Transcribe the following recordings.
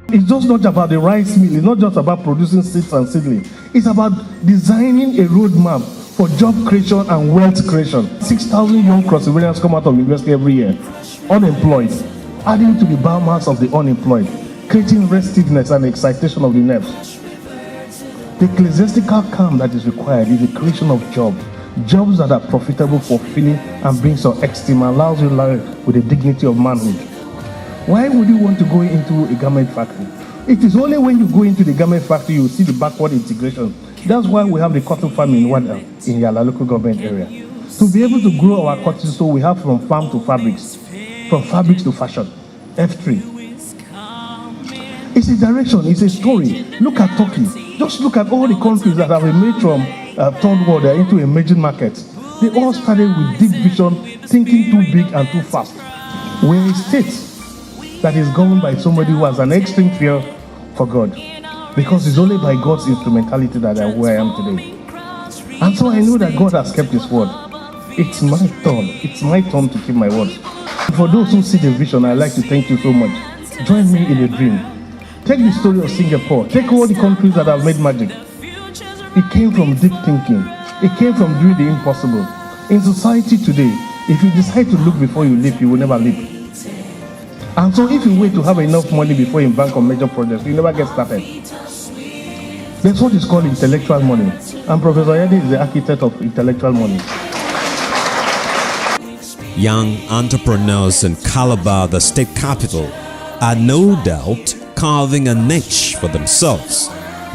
It's just not about the rice mill. It's not just about producing seeds and seedlings. It's about designing a roadmap for job creation and wealth creation. 6,000 young cross-Riverians come out of university every year, unemployed, adding to the biomass of the unemployed, creating restiveness and excitation of the nerves. The ecclesiastical calm that is required is the creation of jobs that are profitable, fulfilling, and brings your esteem, allows you to live with the dignity of manhood. Why would you want to go into a garment factory? It is only when you go into the garment factory you see the backward integration. That's why we have the cotton farm in Wada, in Yala local government area. To be able to grow our cotton, so we have from farm to fabrics, from fabrics to fashion. F3. It's a direction, it's a story. Look at Turkey. Just look at all the countries that have emerged from third world into emerging markets. They all started with deep vision, thinking too big and too fast. We're a state that is governed by somebody who has an extreme fear for God. Because it's only by God's instrumentality that I'm where I am today. And so I know that God has kept his word. It's my turn. It's my turn to keep my word. For those who see the vision, I'd like to thank you so much. Join me in a dream. Take the story of Singapore. Take all the countries that have made magic. It came from deep thinking. It came from doing the impossible. In society today, if you decide to look before you leap, you will never leap. And so if you wait to have enough money before you embark on major projects, you never get started. That's what is called intellectual money. And Professor Yade is the architect of intellectual money. Young entrepreneurs in Calabar, the state capital, are no doubt carving a niche for themselves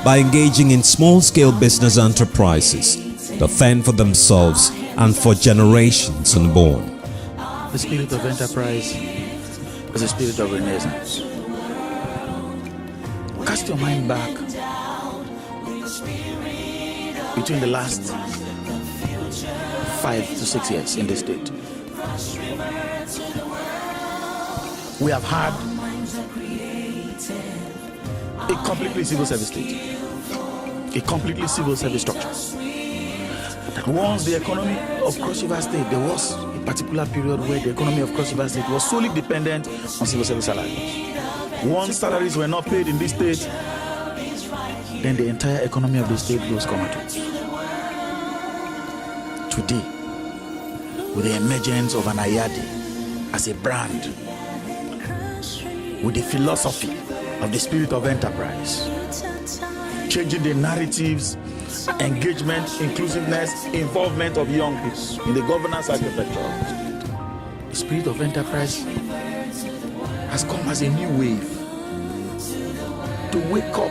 by engaging in small-scale business enterprises to fend for themselves and for generations unborn. The spirit of enterprise is a spirit of renaissance. Cast your mind back between the last 5 to 6 years in this state. We have had a completely civil service state, a completely civil service structure. That once the economy of Cross River State, there was a particular period where the economy of Cross River State was solely dependent on civil service salaries. Once salaries were not paid in this state, then the entire economy of the state goes comatose. Today, with the emergence of an Ayadi as a brand, with the philosophy of the spirit of enterprise, changing the narratives, engagement, inclusiveness, involvement of young people in the governance architecture of the state. The spirit of enterprise has come as a new wave to wake up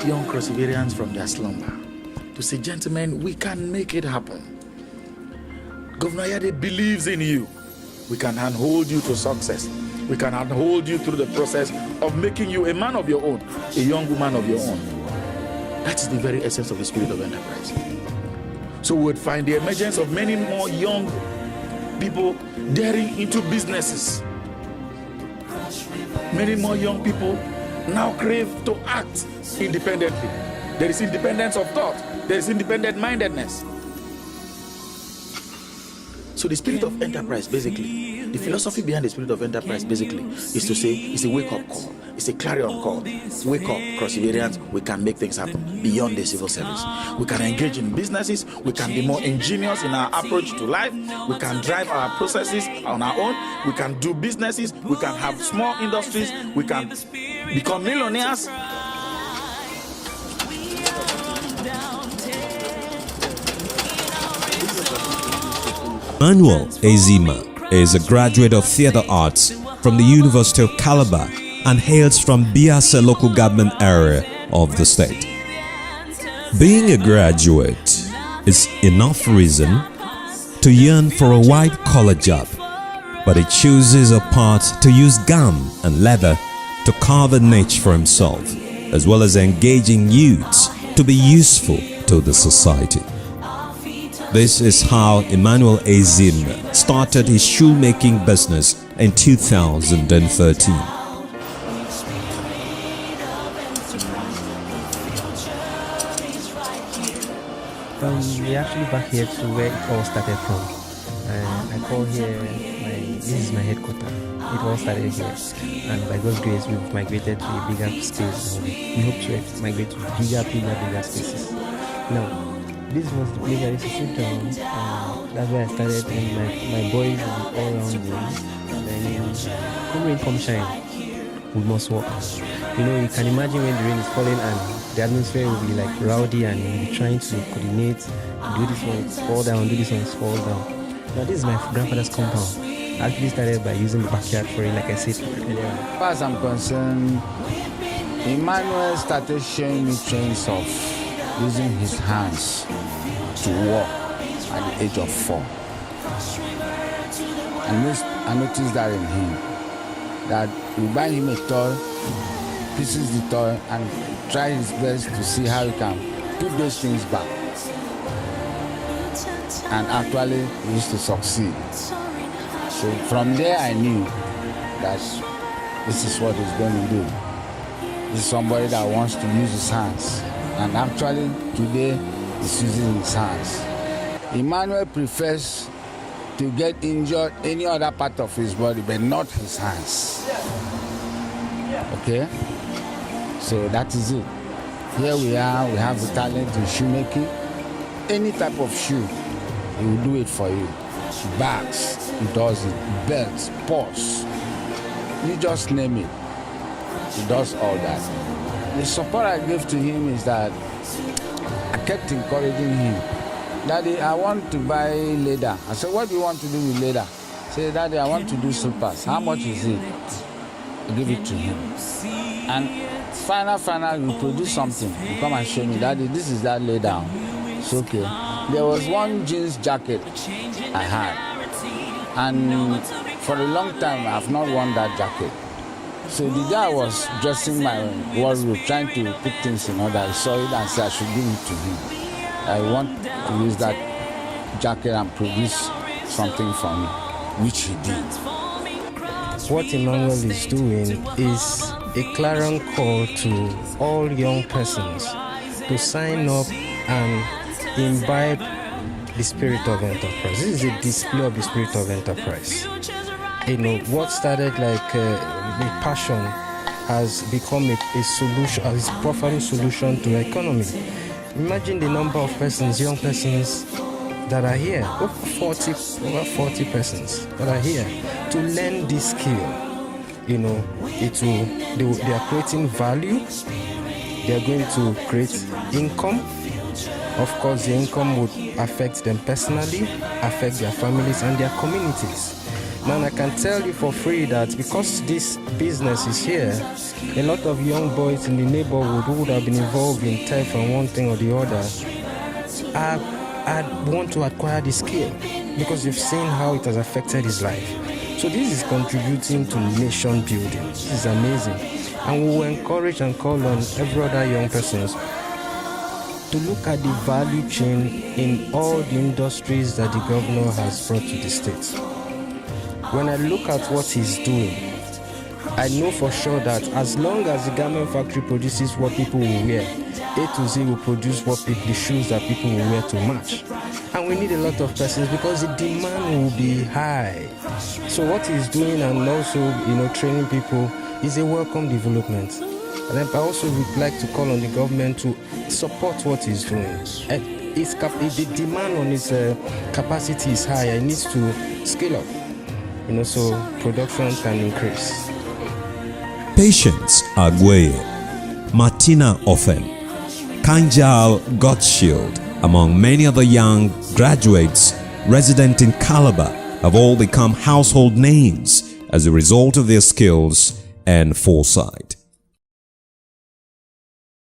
young Crossiverians from their slumber, to say, gentlemen, we can make it happen. Governor Yade believes in you. We can handhold you to success. We can handhold you through the process of making you a man of your own, a young woman of your own. That is the very essence of the spirit of enterprise. So we would find the emergence of many more young people daring into businesses. Many more young people now crave to act independently. There is independence of thought. There is independent mindedness. So the spirit of enterprise, basically, the philosophy behind the spirit of enterprise, basically, is to say it's a wake-up call. It's a clarion call. Wake up, Cross-Riverians. We can make things happen beyond the civil service. We can engage in businesses. We can be more ingenious in our approach to life. We can drive our processes on our own. We can do businesses. We can have small industries. We can become millionaires. Emmanuel A-Z is a graduate of theatre arts from the University of Calabar and hails from Biase local government area of the state. Being a graduate is enough reason to yearn for a white-collar job, but he chooses a path to use gum and leather to carve a niche for himself, as well as engaging youths to be useful to the society. This is how Emmanuel A-Z started his shoemaking business in 2013. We actually back here to where it all started from. I call here my this is my headquarters. It all started here, and by God's grace, we've migrated to a bigger space. And we hope to migrate to bigger spaces. Now, this was the place I used to sit down. That's where I started, and my boys will be all around me. And then, come rain, come shine, we must walk. You know, you can imagine when the rain is falling and the atmosphere will be like rowdy, and you'll be trying to coordinate, do this one, fall down, do this one, fall down. Now, this is my grandfather's compound. I actually started by using the backyard for it, like I said earlier. As far as I'm concerned, Emmanuel started showing me trains of using his hands to walk at the age of 4. I noticed that in him, that we buy him a toy, pieces the toy, and try his best to see how he can put those things back. And actually, he used to succeed. So from there, I knew that this is what he's going to do. This is somebody that wants to use his hands. And actually, today, he's using his hands. Emmanuel prefers to get injured any other part of his body, but not his hands. Okay? So that is it. Here we are, we have the talent in shoemaking. Any type of shoe, he will do it for you. Bags, he does it. Belts, purse. You just name it. He does all that. The support I gave to him is that I kept encouraging him. Daddy, I want to buy leather. I said, what do you want to do with leather? He said, Daddy, I want to do slippers. How much is it? I give it to him. And final, you produce something. You come and show me, Daddy, this is that leather. It's okay. There was one jeans jacket I had. And for a long time, I have not worn that jacket. So the day I was dressing my wardrobe, trying to put things in order, I saw it and said I should give it to him. I want to use that jacket and produce something for me, which he did. What Emmanuel is doing is a clarion call to all young persons to sign up and imbibe the spirit of enterprise. This is a display of the spirit of enterprise. You know, what started like a passion has become a solution, a profound solution to the economy. Imagine the number of persons, young persons that are here, over 40 persons that are here to learn this skill. You know, they are creating value, they are going to create income. Of course, the income would affect them personally, affect their families and their communities. Now, I can tell you for free that because this business is here, a lot of young boys in the neighborhood who would have been involved in theft and one thing or the other, I want to acquire the skill because they've seen how it has affected his life. So this is contributing to nation building. This is amazing. And we will encourage and call on every other young persons to look at the value chain in all the industries that the governor has brought to the state. When I look at what he's doing, I know for sure that as long as the garment factory produces what people will wear, A to Z will produce the shoes that people will wear to match. And we need a lot of persons because the demand will be high. So what he's doing and also, training people is a welcome development. And I also would like to call on the government to support what he's doing. The demand on his capacity is high. It needs to scale up. So production can increase. Patience Agweye, Martina Ofen, Kanjal Gottschild, among many other young graduates resident in Calabar have all become household names as a result of their skills and foresight.